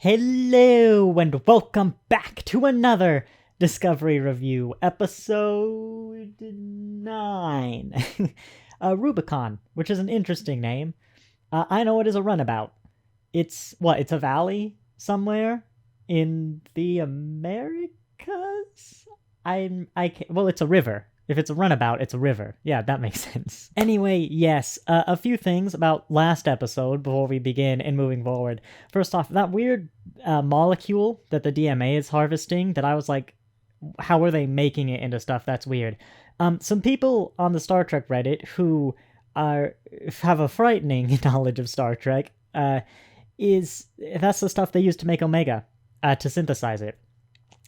Hello and welcome back to another Discovery Review, episode 9. Rubicon, which is an interesting name. I know it is a runabout. It's a valley somewhere in the Americas? It's a river. If it's a runabout, it's a river. Yeah, that makes sense. Anyway, yes, a few things about last episode before we begin and moving forward. First off, that weird molecule that the DMA is harvesting, that I was like, how are they making it into stuff? That's weird. Some people on the Star Trek Reddit who have a frightening knowledge of Star Trek, that's the stuff they use to make Omega, to synthesize it.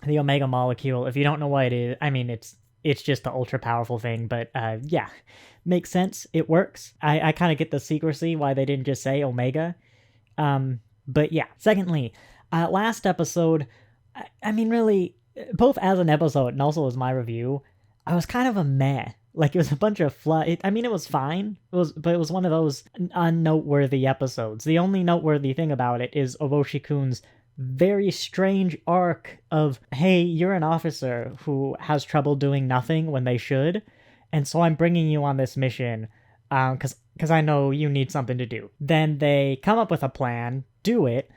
The Omega molecule, if you don't know what it is, I mean, it's just the ultra powerful thing, but yeah, makes sense. It works. I kind of get the secrecy why they didn't just say Omega. But yeah, secondly, last episode, I mean, really, both as an episode and also as my review, I was kind of a meh. Like, it was a bunch of it was fine. But it was one of those unnoteworthy episodes. The only noteworthy thing about it is Oroshi-kun's very strange arc of, hey, you're an officer who has trouble doing nothing when they should, and so I'm bringing you on this mission because I know you need something to do. Then they come up with a plan, do it.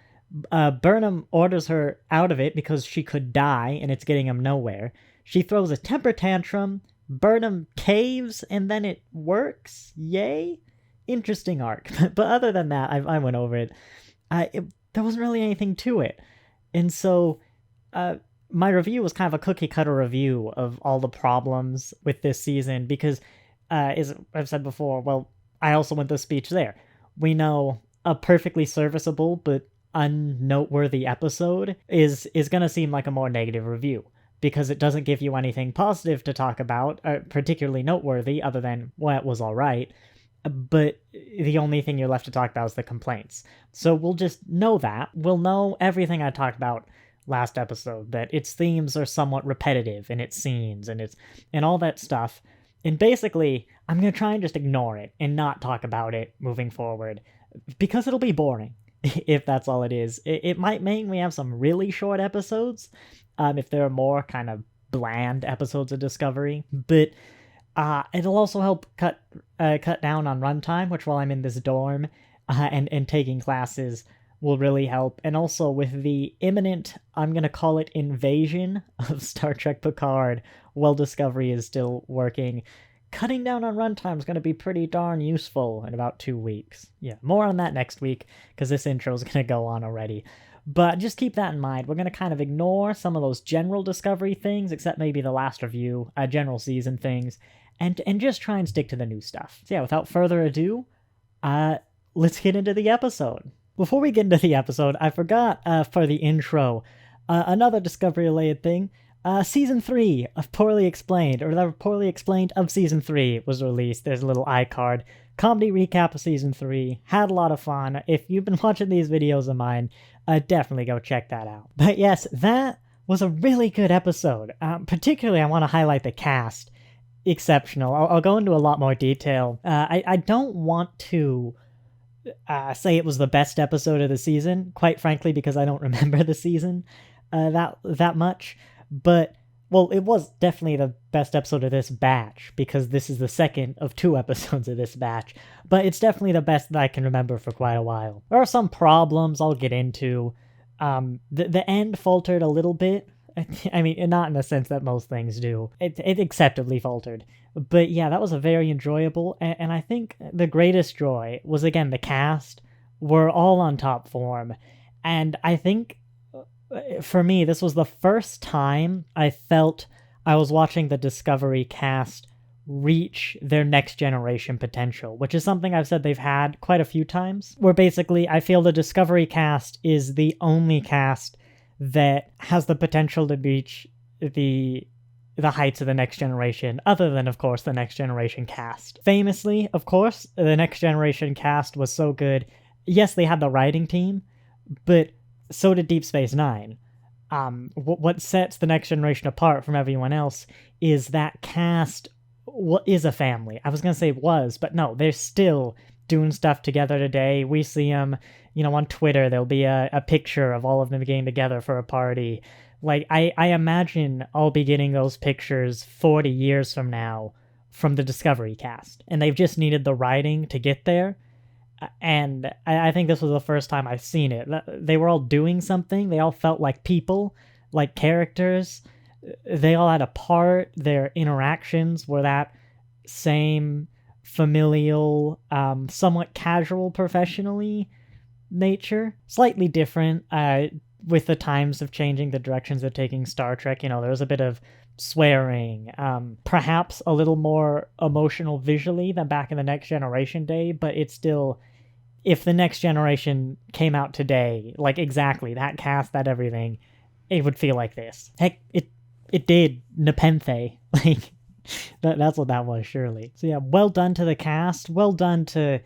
Burnham orders her out of it because she could die and it's getting him nowhere. She throws a temper tantrum, Burnham caves, and then it works. Yay. Interesting arc. But other than that, I went over it. There wasn't really anything to it. And so my review was kind of a cookie-cutter review of all the problems with this season because, as I've said before, well, I also went the speech there. We know a perfectly serviceable but unnoteworthy episode is going to seem like a more negative review because it doesn't give you anything positive to talk about, particularly noteworthy, other than, well, it was all right. But the only thing you're left to talk about is the complaints. So we'll just know that. We'll know everything I talked about last episode, that its themes are somewhat repetitive in its scenes and all that stuff. And basically, I'm going to try and just ignore it and not talk about it moving forward because it'll be boring if that's all it is. It might mean we have some really short episodes if there are more kind of bland episodes of Discovery, but it'll also help cut down on runtime, which while I'm in this dorm and taking classes will really help. And also with the imminent, I'm going to call it invasion of Star Trek Picard while Discovery is still working, cutting down on runtime is going to be pretty darn useful in about 2 weeks. Yeah, more on that next week because this intro is going to go on already. But just keep that in mind. We're going to kind of ignore some of those general Discovery things, except maybe the last review, general season things, and just try and stick to the new stuff. So yeah, without further ado, let's get into the episode. Before we get into the episode, I forgot for the intro, another Discovery-related thing. Season 3 of Poorly Explained, or the Poorly Explained of Season 3 was released. There's a little iCard. Comedy recap of Season 3. Had a lot of fun. If you've been watching these videos of mine, definitely go check that out. But yes, that was a really good episode. Particularly, I want to highlight the cast. Exceptional. I'll go into a lot more detail. I don't want to say it was the best episode of the season, quite frankly, because I don't remember the season that much. But, well, it was definitely the best episode of this batch, because this is the second of 2 episodes of this batch. But it's definitely the best that I can remember for quite a while. There are some problems I'll get into. The end faltered a little bit. I mean, not in the sense that most things do. It acceptably faltered. But yeah, that was a very enjoyable, and I think the greatest joy was, again, the cast were all on top form. And I think, for me, this was the first time I felt I was watching the Discovery cast reach their next generation potential, which is something I've said they've had quite a few times, where basically I feel the Discovery cast is the only cast that has the potential to reach the heights of the next generation, other than, of course, the Next Generation cast. Famously, of course, the Next Generation cast was so good. Yes, they had the writing team, but so did Deep Space Nine. What sets the Next Generation apart from everyone else is that cast is a family. I was going to say was, but no, they're still doing stuff together today. We see them, on Twitter. There'll be a picture of all of them getting together for a party. Like, I imagine I'll be getting those pictures 40 years from now from the Discovery cast. And they've just needed the writing to get there. And I think this was the first time I've seen it. They were all doing something. They all felt like people, like characters. They all had a part. Their interactions were that same familial, somewhat casual professionally nature. Slightly different with the times of changing, the directions of taking Star Trek. There was a bit of swearing, perhaps a little more emotional visually than back in the Next Generation day, but it's still, if the Next Generation came out today, like exactly that cast, that everything, it would feel like this. Heck, it did. Nepenthe. Like, that's what that was, surely. So yeah, well done to the cast. Well done to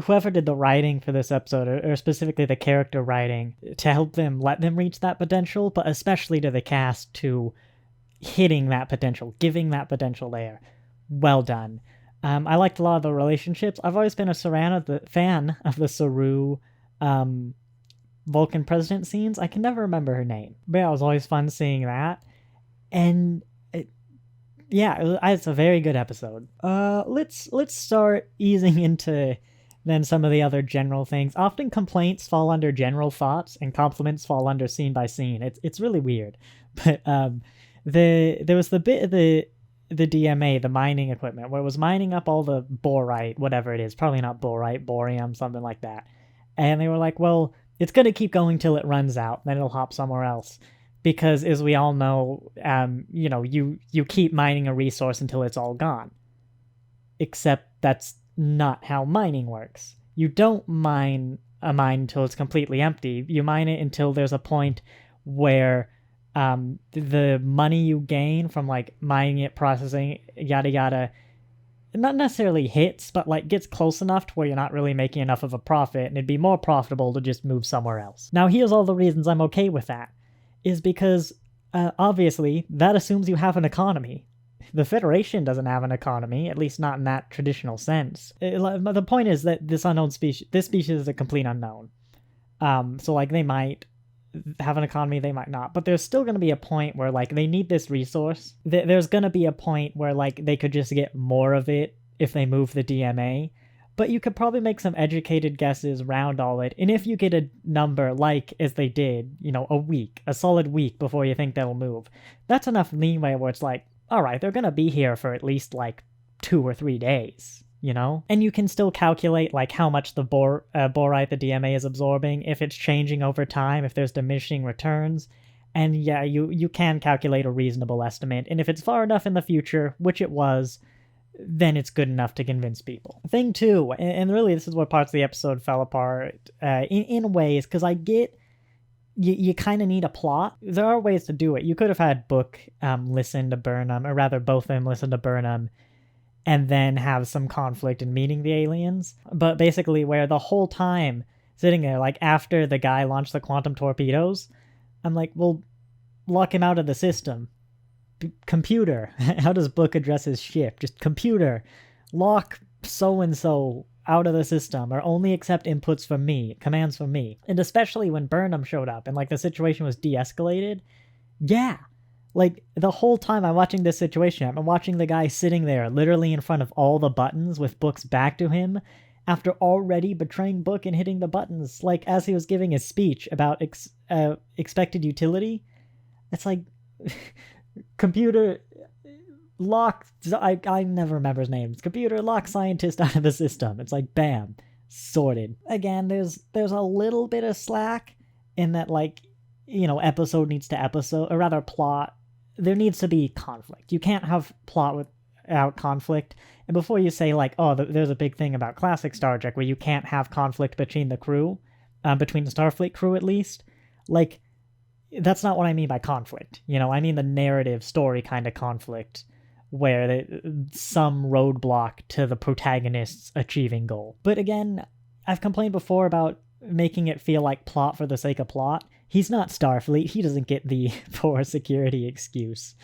whoever did the writing for this episode, or specifically the character writing, to help them, let them reach that potential, but especially to the cast to hitting that potential, giving that potential there. Well done. I liked a lot of the relationships. I've always been a fan of the Saru Vulcan president scenes. I can never remember her name, but yeah, it was always fun seeing that. And it's a very good episode. Let's start easing into then some of the other general things. Often complaints fall under general thoughts, and compliments fall under scene by scene. It's really weird, but there was the bit of the DMA, the mining equipment, where it was mining up all the borite, whatever it is, probably not borite, borium, something like that. And they were like, well, it's going to keep going till it runs out, then it'll hop somewhere else. Because, as we all know, you keep mining a resource until it's all gone. Except that's not how mining works. You don't mine a mine until it's completely empty. You mine it until there's a point where the money you gain from like mining it, processing, yada yada, not necessarily hits, but like gets close enough to where you're not really making enough of a profit, and it'd be more profitable to just move somewhere else. Now, here's all the reasons I'm okay with that. Is because, obviously, that assumes you have an economy. The Federation doesn't have an economy, at least not in that traditional sense. The point is that this species is a complete unknown. So, like, they might have an economy, they might not. But there's still going to be a point where, like, they need this resource. There's going to be a point where, like, they could just get more of it if they move the DMA. But you could probably make some educated guesses around all it. And if you get a number like, as they did, a solid week before you think they'll move, that's enough leeway where it's like, all right, they're going to be here for at least like 2 or 3 days, And you can still calculate like how much the borite the DMA is absorbing, if it's changing over time, if there's diminishing returns. And yeah, you can calculate a reasonable estimate. And if it's far enough in the future, which it was, then it's good enough to convince people. Thing 2, and really this is where parts of the episode fell apart in ways, because I get you kind of need a plot. There are ways to do it. You could have had Book listen to Burnham, or rather both of them listen to Burnham, and then have some conflict in meeting the aliens. But basically where the whole time sitting there, like after the guy launched the quantum torpedoes, I'm like, well, lock him out of the system. Computer, how does Book address his ship? Just computer, lock so-and-so out of the system, or only accept inputs from me, commands from me. And especially when Burnham showed up and like the situation was de-escalated, yeah, like the whole time I'm watching this situation, I'm watching the guy sitting there literally in front of all the buttons with Book's back to him after already betraying Book and hitting the buttons, like as he was giving his speech about expected utility. It's like computer lock, I never remember his name. Computer lock scientist out of the system. It's like, bam, sorted. Again, there's a little bit of slack in that, like, episode needs to episode, or rather plot. There needs to be conflict. You can't have plot without conflict. And before you say like, oh, there's a big thing about classic Star Trek where you can't have conflict between the crew, between the Starfleet crew at least, like, that's not what I mean by conflict. I mean the narrative story kind of conflict where some roadblock to the protagonist's achieving goal. But again, I've complained before about making it feel like plot for the sake of plot. He's not Starfleet. He doesn't get the poor security excuse.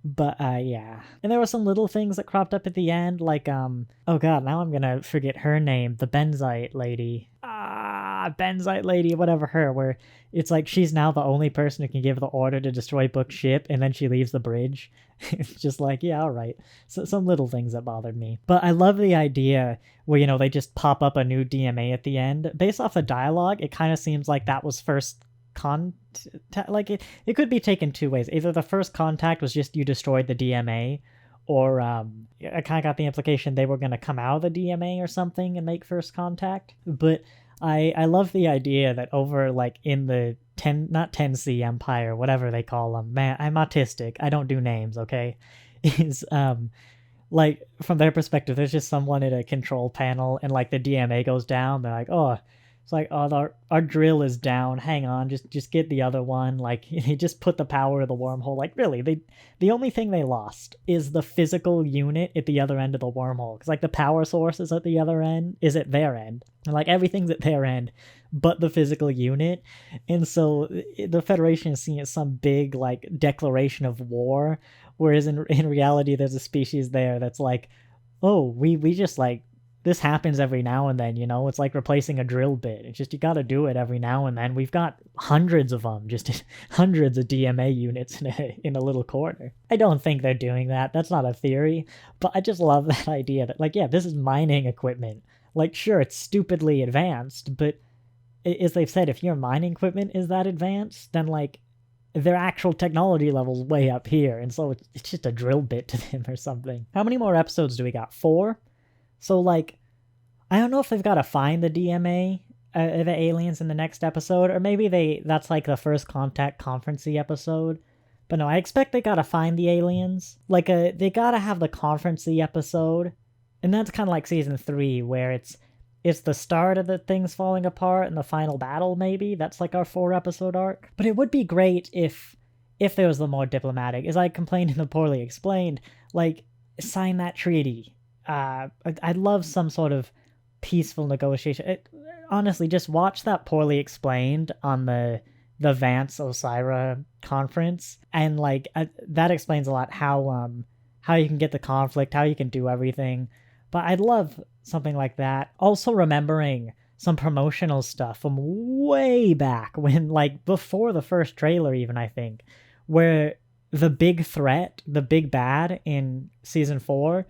But yeah. And there were some little things that cropped up at the end, like oh god, now I'm gonna forget her name, the Benzite lady. Benzite lady, whatever her, where it's like she's now the only person who can give the order to destroy Book's ship, and then she leaves the bridge. It's just like, yeah, all right. So some little things that bothered me. But I love the idea where, you know, they just pop up a new DMA at the end. Based off the dialogue, it kind of seems like that was first like it could be taken two ways. Either the first contact was just you destroyed the DMA, or I kind of got the implication they were going to come out of the DMA or something and make first contact. But I love the idea that over like in the 10C Empire, whatever they call them, man, I'm autistic, I don't do names, okay, is like from their perspective, there's just someone at a control panel and like the DMA goes down, they're like, oh, it's like, oh, our drill is down. Hang on, just get the other one. Like, he just put the power of the wormhole. Like, really, the only thing they lost is the physical unit at the other end of the wormhole. Because, like, the power source is at the other end, is at their end. And, like, everything's at their end but the physical unit. And so the Federation is seen as some big, like, declaration of war. Whereas in reality, there's a species there that's like, oh, we just, like, this happens every now and then, you know? It's like replacing a drill bit. It's just, you gotta do it every now and then. We've got hundreds of them, just hundreds of DMA units in a little corner. I don't think they're doing that. That's not a theory. But I just love that idea that, like, yeah, this is mining equipment. Like, sure, it's stupidly advanced, but as they've said, if your mining equipment is that advanced, then, like, their actual technology level's way up here. And so it's just a drill bit to them or something. How many more episodes do we got? 4? So, like, I don't know if they've got to find the DMA, the aliens in the next episode, or maybe that's like the first contact conferencey episode. But no, I expect they got to find the aliens. Like, they got to have the conferencey episode, and that's kind of like season 3, where it's the start of the things falling apart and the final battle, maybe. That's like our 4-episode arc. But it would be great if there was the more diplomatic. As I complained in the Poorly Explained, like, sign that treaty. I'd love some sort of peaceful negotiation. Honestly, just watch that Poorly Explained on the Vance Osira conference, and like that explains a lot how you can get the conflict, how you can do everything. But I'd love something like that. Also remembering some promotional stuff from way back when, like, before the first trailer even, I think, where the big threat, the big bad in season 4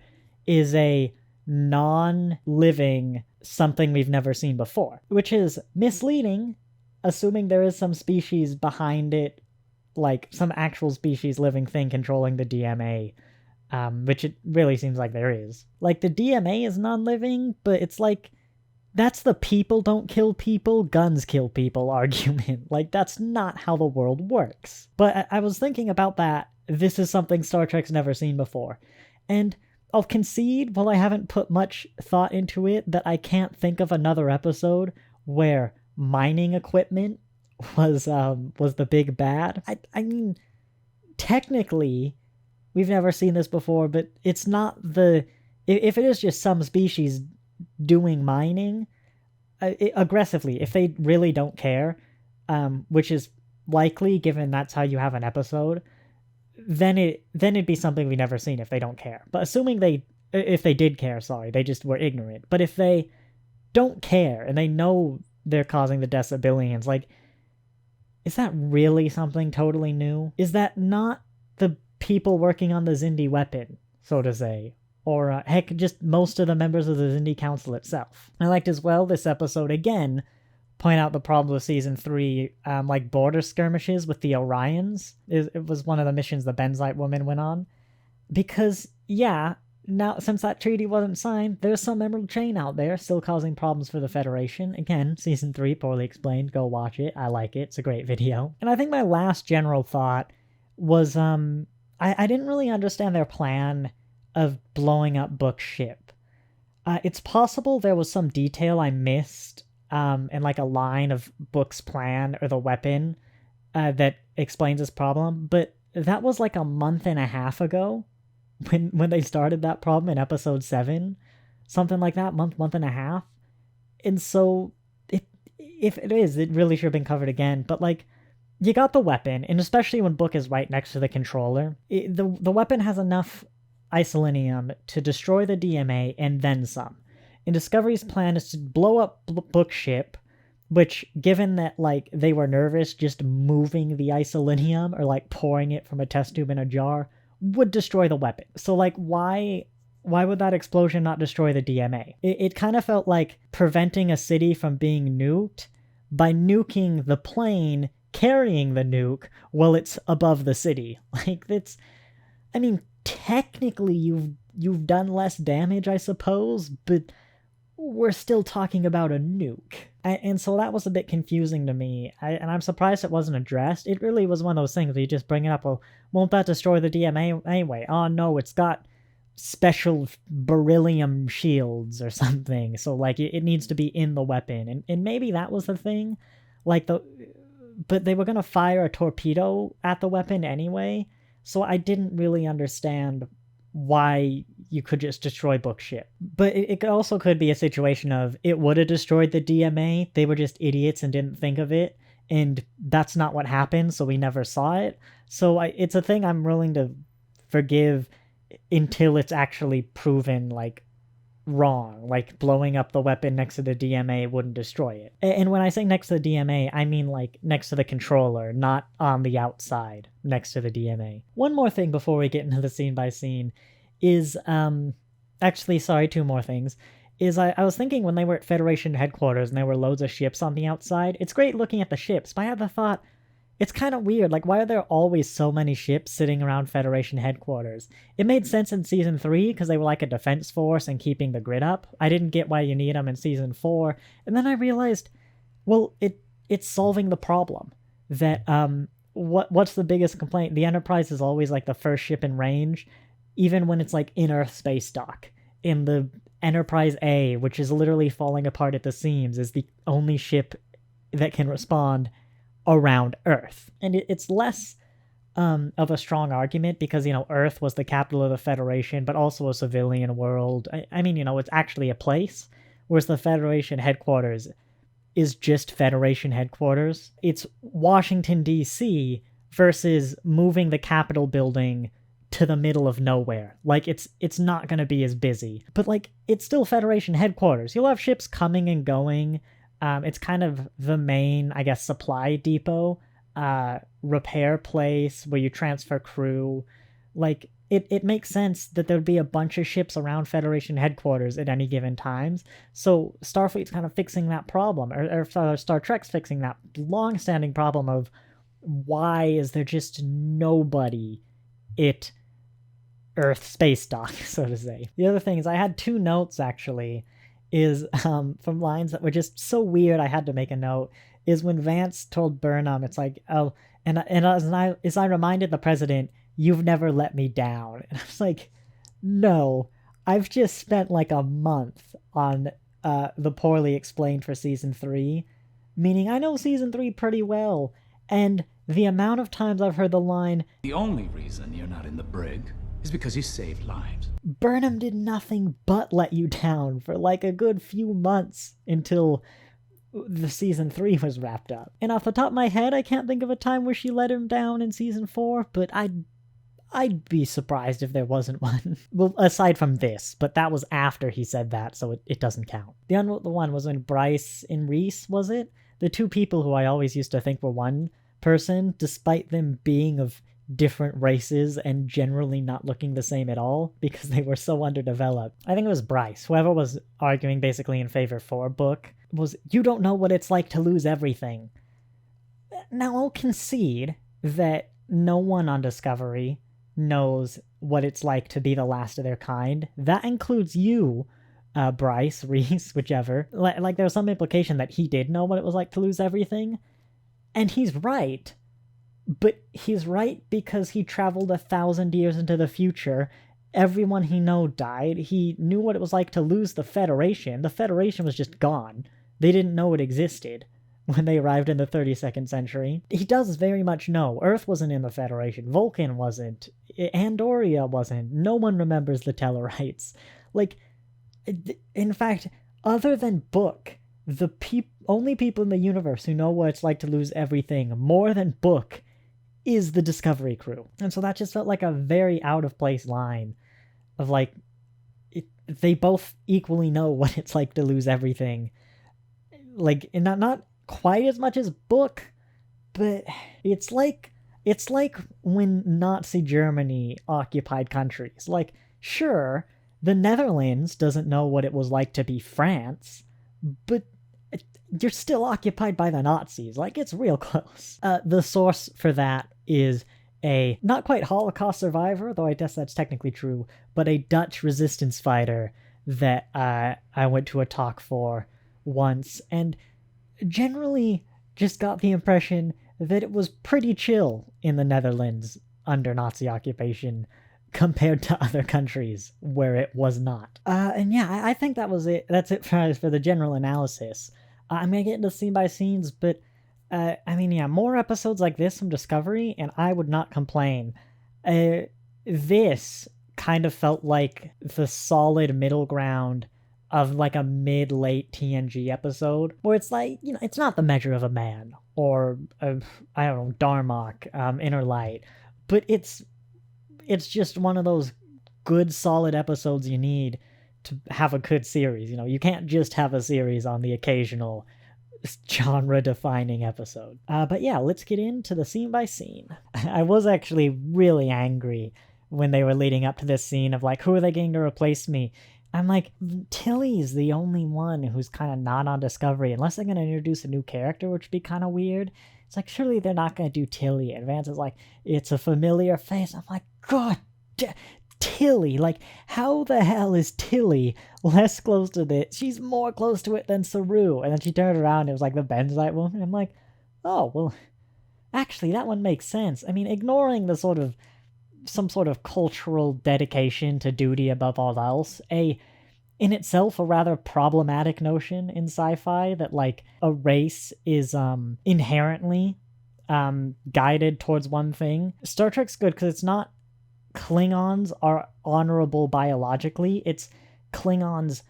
is a non-living something we've never seen before, which is misleading, assuming there is some species behind it, like some actual species living thing controlling the DMA, which it really seems like there is. Like, the DMA is non-living, but it's like, that's the people don't kill people, guns kill people argument. Like, that's not how the world works. But I was thinking about that. This is something Star Trek's never seen before. And I'll concede, while I haven't put much thought into it, that I can't think of another episode where mining equipment was the big bad. I mean, technically, we've never seen this before, but it's not if it is just some species doing mining aggressively, if they really don't care, which is likely given that's how you have an episode, then it'd be something we've never seen if they don't care. But assuming if they did care, sorry, they just were ignorant. But if they don't care and they know they're causing the deaths of billions, like, is that really something totally new? Is that not the people working on the Xindi weapon, so to say? Or, heck, just most of the members of the Xindi Council itself. I liked as well this episode, again, point out the problem with season 3, like border skirmishes with the Orions. It was one of the missions the Benzite woman went on. Because, yeah, now, since that treaty wasn't signed, there's some Emerald Chain out there still causing problems for the Federation. Again, season 3, Poorly Explained, go watch it. I like it. It's a great video. And I think my last general thought was, I didn't really understand their plan of blowing up Book's ship. It's possible there was some detail I missed, and like a line of Book's plan or the weapon that explains this problem, but that was like a month and a half ago when they started that problem in episode 7, something like that, month and a half. And so if it is, it really should have been covered again. But like, you got the weapon, and especially when Book is right next to the controller, the weapon has enough isolinium to destroy the DMA and then some. And Discovery's plan is to blow up Book's ship, which, given that, like, they were nervous, just moving the isolinium or, like, pouring it from a test tube in a jar would destroy the weapon. So, like, why would that explosion not destroy the DMA? It kind of felt like preventing a city from being nuked by nuking the plane carrying the nuke while it's above the city. Like, that's... I mean, technically you've done less damage, I suppose, but we're still talking about a nuke. And so that was a bit confusing to me, and I'm surprised it wasn't addressed. It really was one of those things where you just bring it up, well, won't that destroy the DMA anyway? Oh no, it's got special beryllium shields or something, so like it needs to be in the weapon. And maybe that was the thing, like but they were going to fire a torpedo at the weapon anyway, so I didn't really understand why you could just destroy Book's ship. But it also could be a situation of it would have destroyed the DMA, they were just idiots and didn't think of it, and that's not what happened, so we never saw it. So it's a thing I'm willing to forgive until it's actually proven, like, wrong. Like, blowing up the weapon next to the DMA wouldn't destroy it. And when I say next to the DMA, I mean, like, next to the controller, not on the outside next to the DMA. One more thing before we get into the scene by scene is, actually, sorry, two more things, is I was thinking when they were at Federation headquarters and there were loads of ships on the outside, it's great looking at the ships, but I had the thought, it's kind of weird, like, why are there always so many ships sitting around Federation headquarters? It made sense in Season 3, because they were like a defense force and keeping the grid up. I didn't get why you need them in Season 4, and then I realized, well, it's solving the problem. That, what's the biggest complaint? The Enterprise is always, like, the first ship in range, even when it's, like, in Earth space dock. In the Enterprise A, which is literally falling apart at the seams, is the only ship that can respond around Earth. And it's less of a strong argument because, you know, Earth was the capital of the Federation, but also a civilian world. I mean, you know, it's actually a place, whereas the Federation headquarters is just Federation headquarters. It's Washington, D.C. versus moving the Capitol building to the middle of nowhere. Like, it's not going to be as busy. But, like, it's still Federation headquarters. You'll have ships coming and going. It's kind of the main, I guess, supply depot, repair place where you transfer crew. Like, it makes sense that there'd be a bunch of ships around Federation headquarters at any given times. So Starfleet's kind of fixing that problem, or Star Trek's fixing that long-standing problem of why is there just nobody at Earth space dock, so to say. The other thing is I had two notes, actually, is from lines that were just so weird I had to make a note, is when Vance told Burnham, it's like, oh, and as I reminded the president, you've never let me down. And I was like, no, I've just spent like a month on the poorly explained for Season 3, meaning I know Season 3 pretty well, and the amount of times I've heard the line, the only reason you're not in the brig is because you saved lives. Burnham did nothing but let you down for like a good few months until the Season 3 was wrapped up. And off the top of my head, I can't think of a time where she let him down in Season 4, but I'd be surprised if there wasn't one. Well, aside from this, but that was after he said that, so it doesn't count. The other one was when Bryce and Reese, was it? The two people who I always used to think were one person, despite them being of different races and generally not looking the same at all because they were so underdeveloped. I think it was Bryce, whoever was arguing basically in favor for Book, was, you don't know what it's like to lose everything. Now I'll concede that no one on Discovery knows what it's like to be the last of their kind. That includes you, Bryce, Reese, whichever. Like there was some implication that he did know what it was like to lose everything, and he's right. But he's right because he traveled 1,000 years into the future. Everyone he knew died. He knew what it was like to lose the Federation. The Federation was just gone. They didn't know it existed when they arrived in the 32nd century. He does very much know. Earth wasn't in the Federation. Vulcan wasn't. Andoria wasn't. No one remembers the Tellarites. Like, in fact, other than Book, the only people in the universe who know what it's like to lose everything more than Book is the Discovery crew. And so that just felt like a very out of place line of like, they both equally know what it's like to lose everything. Like, and not quite as much as Book, but it's like when Nazi Germany occupied countries. Like, sure, the Netherlands doesn't know what it was like to be France, but you're still occupied by the Nazis. Like, it's real close. The source for that is a not quite Holocaust survivor, though I guess that's technically true, but a Dutch resistance fighter that I went to a talk for once, and generally just got the impression that it was pretty chill in the Netherlands under Nazi occupation compared to other countries where it was not. And yeah, I think that was it. That's it for the general analysis. I'm gonna get into scene by scenes, but I mean, yeah, more episodes like this from Discovery, and I would not complain. This kind of felt like the solid middle ground of like a mid-late TNG episode, where it's like, you know, it's not The Measure of a Man or I don't know, Darmok, Inner Light, but it's just one of those good solid episodes you need to have a good series. You know, you can't just have a series on the occasional genre-defining episode. But yeah, let's get into the scene by scene. I was actually really angry when they were leading up to this scene of like, who are they getting to replace me? I'm like, Tilly's the only one who's kind of not on Discovery, unless they're going to introduce a new character, which would be kind of weird. It's like, surely they're not going to do Tilly. And Vance is like, it's a familiar face. I'm like, God, Tilly. Like, how the hell is Tilly less close to it? She's more close to it than Saru. And then she turned around and it was like the Benzite woman. I'm like, oh, well, actually, that one makes sense. I mean, ignoring the some sort of cultural dedication to duty above all else, in itself a rather problematic notion in sci-fi that like a race is inherently guided towards one thing. Star Trek's good because it's not Klingons are honorable biologically, it's Klingons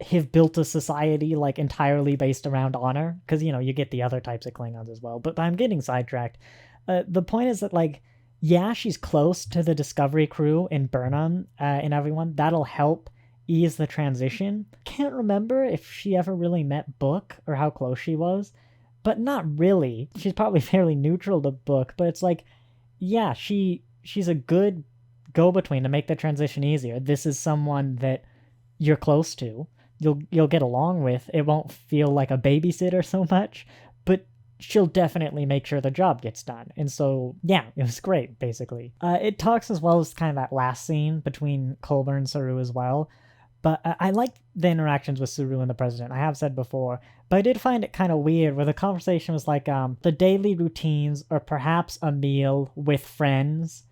have built a society like entirely based around honor, because you know you get the other types of Klingons as well, but I'm getting sidetracked. The point is that like, yeah, she's close to the Discovery crew in Burnham and everyone. That'll help ease the transition. Can't remember if she ever really met Book or how close she was, but not really. She's probably fairly neutral to Book, but it's like, yeah, she's a good go-between to make the transition easier. This is someone that you're close to. You'll get along with. It won't feel like a babysitter so much, but she'll definitely make sure the job gets done. And so, yeah, it was great, basically. It talks as well as kind of that last scene between Culber and Saru as well. But I liked the interactions with Saru and the president, I have said before. But I did find it kind of weird where the conversation was like, the daily routines or perhaps a meal with friends,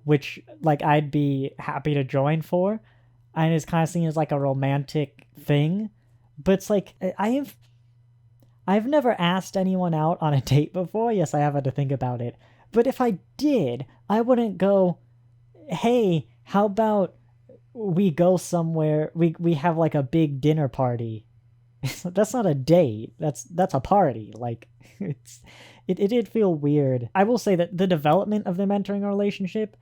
which like I'd be happy to join for. And it's kind of seen as like a romantic thing. But it's like, I've never asked anyone out on a date before. Yes, I have had to think about it. But if I did, I wouldn't go, hey, how about we go somewhere, we have like a big dinner party. That's not a date. That's a party. Like, it did feel weird. I will say that the development of them entering a relationship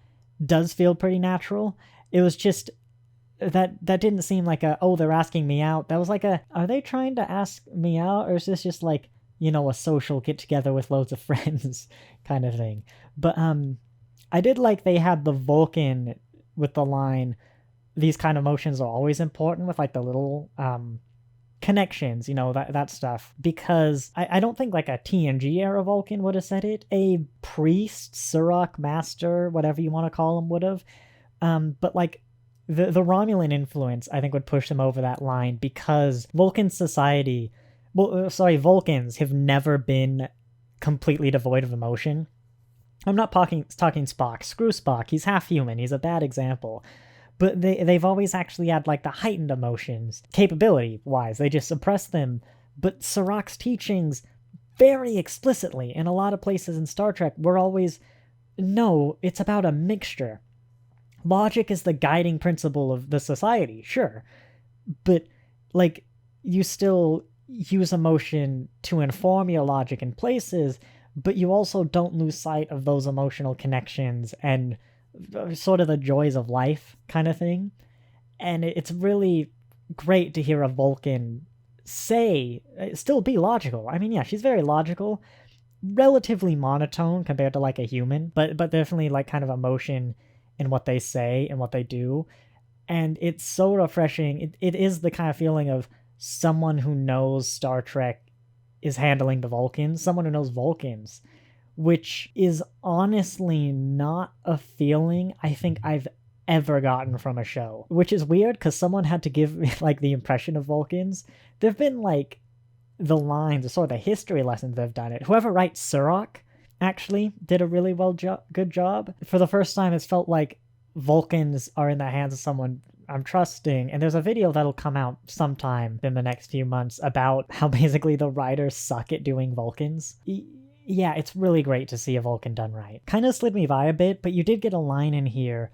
does feel pretty natural. It was just that didn't seem like they're asking me out. That was like are they trying to ask me out, or is this just like, you know, a social get together with loads of friends kind of thing? But I did like they had the Vulcan with the line, these kind of emotions are always important, with like the little connections, you know, that stuff, because I don't think like a TNG era Vulcan would have said it. A priest, Surak master, whatever you want to call him, would have. But like the Romulan influence, I think, would push them over that line, because Vulcan society, Vulcans have never been completely devoid of emotion. I'm not talking Spock. Screw Spock. He's half human. He's a bad example. But they've always actually had like the heightened emotions, capability-wise. They just suppress them. But Surak's teachings, very explicitly, in a lot of places in Star Trek, were always, no, it's about a mixture. Logic is the guiding principle of the society, sure. But, like, you still use emotion to inform your logic in places, but you also don't lose sight of those emotional connections and sort of the joys of life kind of thing. And it's really great to hear a Vulcan say, still be logical. I mean, yeah, she's very logical, relatively monotone compared to like a human, but definitely like kind of emotion in what they say and what they do. And it's so refreshing. It is the kind of feeling of someone who knows Star Trek is handling the Vulcans, someone who knows Vulcans, which is honestly not a feeling I think I've ever gotten from a show, which is weird because someone had to give me like the impression of Vulcans. There've been like the lines, or sort of the history lessons they've done it. Whoever writes Surak actually did a really good job. For the first time, it's felt like Vulcans are in the hands of someone I'm trusting. And there's a video that'll come out sometime in the next few months about how basically the writers suck at doing Vulcans. Yeah, it's really great to see a Vulcan done right. Kind of slid me by a bit, but you did get a line in here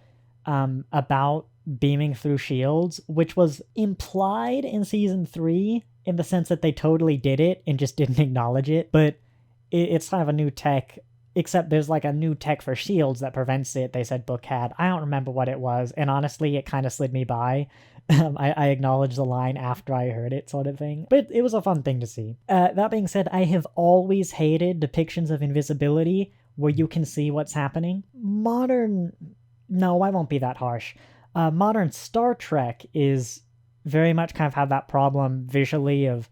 about beaming through shields, which was implied in season 3 in the sense that they totally did it and just didn't acknowledge it. But it's kind of a new tech, except there's like a new tech for shields that prevents it. They said Book had. I don't remember what it was, and honestly, it kind of slid me by. I acknowledged the line after I heard it, sort of thing. But it was a fun thing to see. That being said, I have always hated depictions of invisibility where you can see what's happening. No, I won't be that harsh. Modern Star Trek is very much kind of have that problem visually of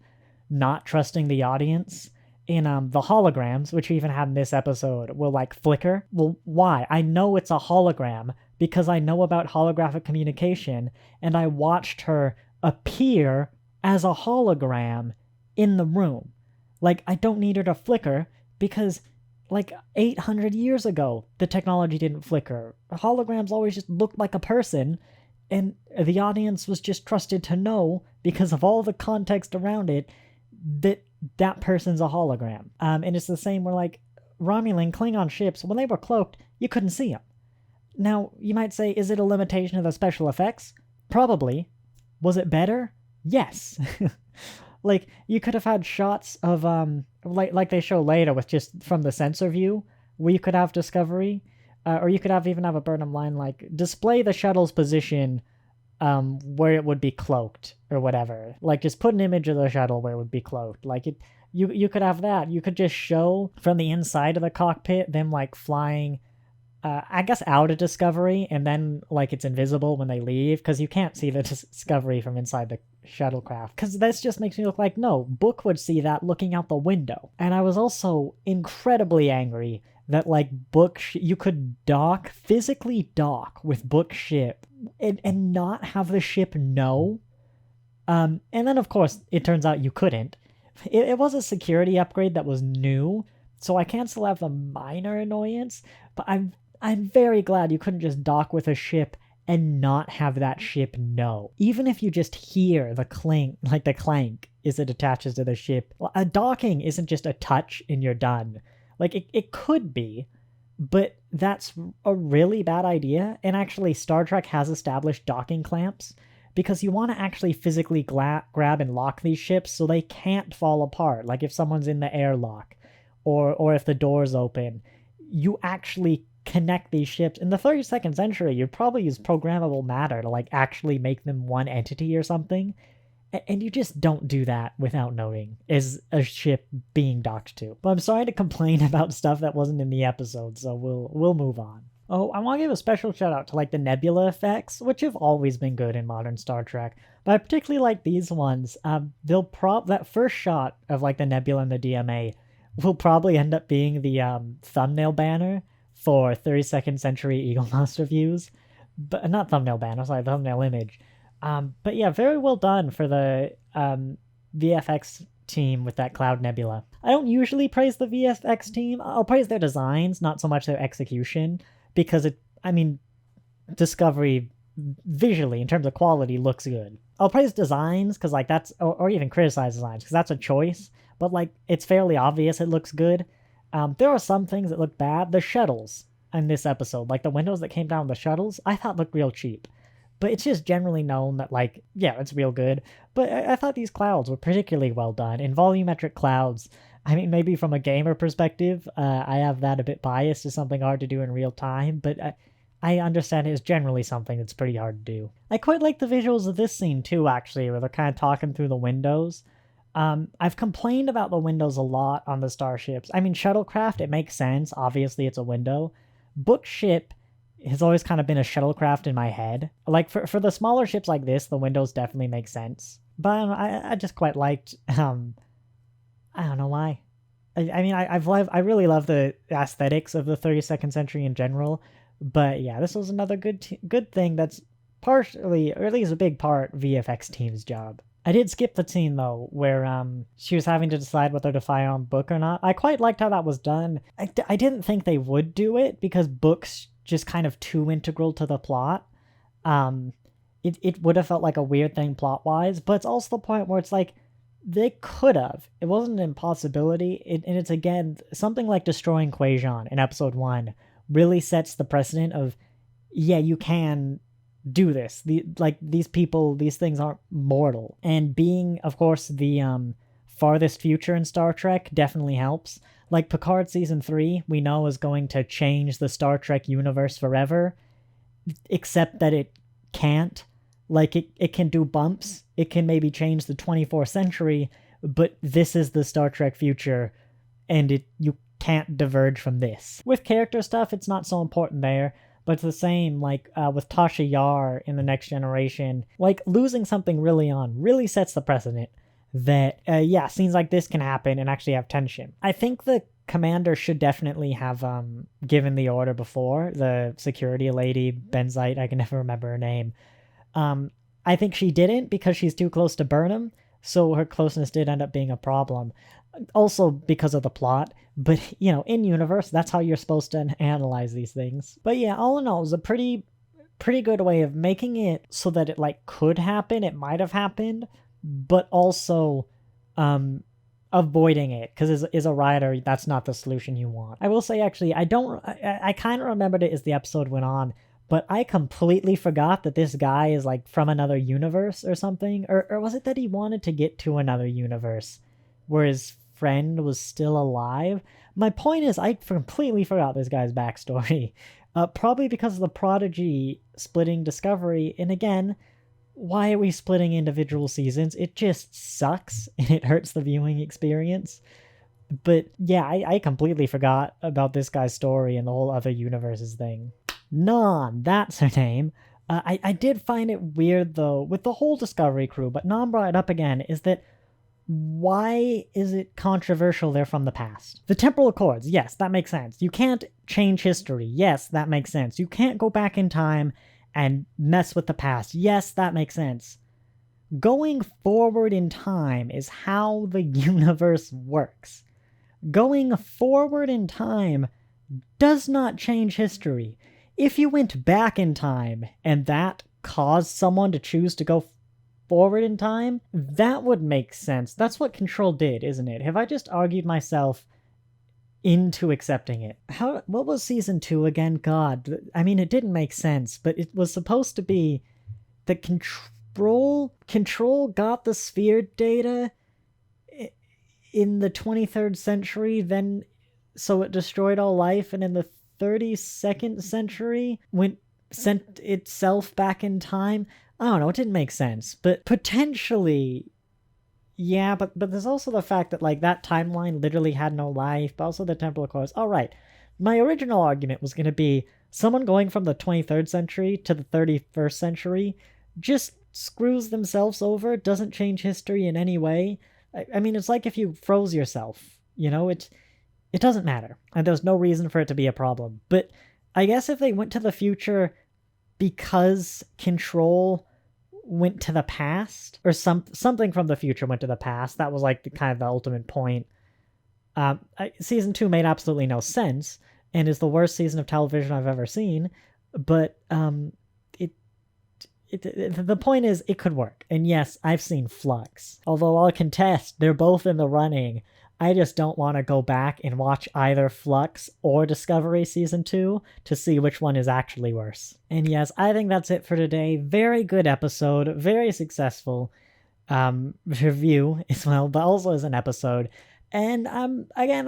not trusting the audience. In the holograms, which we even had in this episode, will like flicker. Well, why? I know it's a hologram because I know about holographic communication, and I watched her appear as a hologram in the room. Like, I don't need her to flicker because like 800 years ago, the technology didn't flicker. Holograms always just looked like a person, and the audience was just trusted to know, because of all the context around it, that person's a hologram. And it's the same where, like, Romulan Klingon ships, when they were cloaked, you couldn't see them. Now, you might say, is it a limitation of the special effects? Probably. Was it better? Yes. Like, you could have had shots of, like they show later with just from the sensor view, where you could have Discovery, or you could even have a Burnham line, like, display the shuttle's position where it would be cloaked or whatever. Like, just put an image of the shuttle where it would be cloaked. Like, you could have that. You could just show from the inside of the cockpit them like flying, I guess, out of Discovery, and then like it's invisible when they leave because you can't see the Discovery from inside the shuttlecraft. Because this just makes me look like, no, Book would see that looking out the window. And I was also incredibly angry that like you could physically dock with Book ship and not have the ship know. And then of course it turns out you couldn't. It was a security upgrade that was new, so I can still have the minor annoyance, but I'm very glad you couldn't just dock with a ship and not have that ship know. Even if you just hear the clink, like the clank as it attaches to the ship, a docking isn't just a touch and you're done. Like, it could be, but that's a really bad idea. And actually, Star Trek has established docking clamps because you want to actually physically grab and lock these ships so they can't fall apart. Like if someone's in the airlock or if the door's open, you actually connect these ships. In the 32nd century, you'd probably use programmable matter to like actually make them one entity or something. And you just don't do that without knowing is a ship being docked to. But I'm sorry to complain about stuff that wasn't in the episode, so we'll move on. Oh, I want to give a special shout out to like the nebula effects, which have always been good in modern Star Trek, but I particularly like these ones. That first shot of like the nebula and the DMA will probably end up being the thumbnail banner for 32nd century Eagle Master views, but not thumbnail banner, sorry, thumbnail image. But yeah, very well done for the VFX team with that Cloud Nebula. I don't usually praise the VFX team. I'll praise their designs, not so much their execution, because Discovery visually, in terms of quality, looks good. I'll praise designs, because like that's, or even criticize designs, because that's a choice, but like it's fairly obvious it looks good. There are some things that look bad. The shuttles in this episode, like the windows that came down the shuttles, I thought looked real cheap. but it's just generally known that, like, yeah, it's real good. But I thought these clouds were particularly well done. In volumetric clouds, I mean, maybe from a gamer perspective, I have that a bit biased as something hard to do in real time, but I understand it's generally something that's pretty hard to do. I quite like the visuals of this scene too, actually, where they're kind of talking through the windows. I've complained about the windows a lot on the starships. I mean, shuttlecraft, it makes sense. Obviously, it's a window. Bookship has always kind of been a shuttlecraft in my head. Like, for the smaller ships like this, the windows definitely make sense. But I don't know, I just quite liked, I don't know why. I mean, I really love the aesthetics of the 32nd century in general. But yeah, this was another good thing that's partially, or at least a big part, VFX team's job. I did skip the scene though, where she was having to decide whether to fire on Book or not. I quite liked how that was done. I didn't think they would do it because Book's just kind of too integral to the plot. It would have felt like a weird thing plot wise, but it's also the point where it's like they could have. It wasn't an impossibility, and it's again something like destroying Quajon in episode 1 really sets the precedent of, yeah, you can do this. These people, these things aren't mortal. And being, of course, the farthest future in Star Trek definitely helps. Like Picard season 3, we know is going to change the Star Trek universe forever, except that it can't. Like, it can do bumps. It can maybe change the 24th century, but this is the Star Trek future, and you can't diverge from this. With character stuff, it's not so important there, but it's the same, like, with Tasha Yar in The Next Generation. Like, losing something really on really sets the precedent that, yeah, scenes like this can happen and actually have tension. I think the commander should definitely have given the order before. The security lady, Benzite, I can never remember her name. I think she didn't because she's too close to Burnham, so her closeness did end up being a problem. Also because of the plot, but, you know, in universe, that's how you're supposed to analyze these things. But yeah, all in all, it was a pretty good way of making it so that it, like, could happen, it might have happened, but also avoiding it, because as a writer, that's not the solution you want. I will say, actually, I kind of remembered it as the episode went on, but I completely forgot that this guy is, like, from another universe or something, or was it that he wanted to get to another universe where his friend was still alive? My point is, I completely forgot this guy's backstory. Probably because of the Prodigy splitting Discovery, and again, why are we splitting individual seasons? It just sucks, and it hurts the viewing experience. But yeah, I completely forgot about this guy's story and the whole other universes thing. Non, that's her name. I did find it weird, though, with the whole Discovery crew, but Non brought it up again, is that why is it controversial they're from the past? The temporal accords, yes, that makes sense. You can't change history, yes, that makes sense. You can't go back in time and mess with the past, yes, that makes sense. Going forward in time is how the universe works. Going forward in time does not change history. If you went back in time and that caused someone to choose to go forward in time, that would make sense. That's what Control did, isn't it? Have I just argued myself into accepting it? What was season 2 again? God, I mean, it didn't make sense, but it was supposed to be that Control got the sphere data in the 23rd century, then so it destroyed all life, and in the 32nd century sent itself back in time. I don't know, it didn't make sense, but potentially, yeah, but there's also the fact that, like, that timeline literally had no life, but also the temporal accords. All right, my original argument was going to be someone going from the 23rd century to the 31st century just screws themselves over, doesn't change history in any way. I mean, it's like if you froze yourself, you know, it doesn't matter, and there's no reason for it to be a problem. But I guess if they went to the future because Control went to the past, or something from the future went to the past, that was, like, kind of the ultimate point. Season 2 made absolutely no sense, and is the worst season of television I've ever seen, but the point is, it could work. And yes, I've seen Flux. Although I'll contest, they're both in the running. I just don't want to go back and watch either Flux or Discovery Season 2 to see which one is actually worse. And yes, I think that's it for today. Very good episode, very successful review as well, but also as an episode. And I'm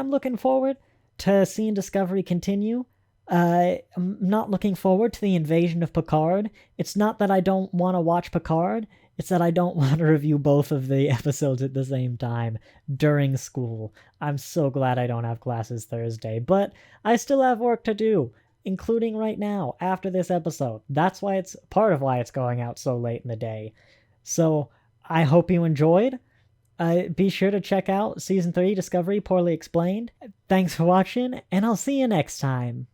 looking forward to seeing Discovery continue. I'm not looking forward to the invasion of Picard. It's not that I don't want to watch Picard, it's that I don't want to review both of the episodes at the same time during school. I'm so glad I don't have classes Thursday, but I still have work to do, including right now after this episode. That's why it's part of why it's going out so late in the day. So I hope you enjoyed. Be sure to check out Season 3 Discovery Poorly Explained. Thanks for watching, and I'll see you next time.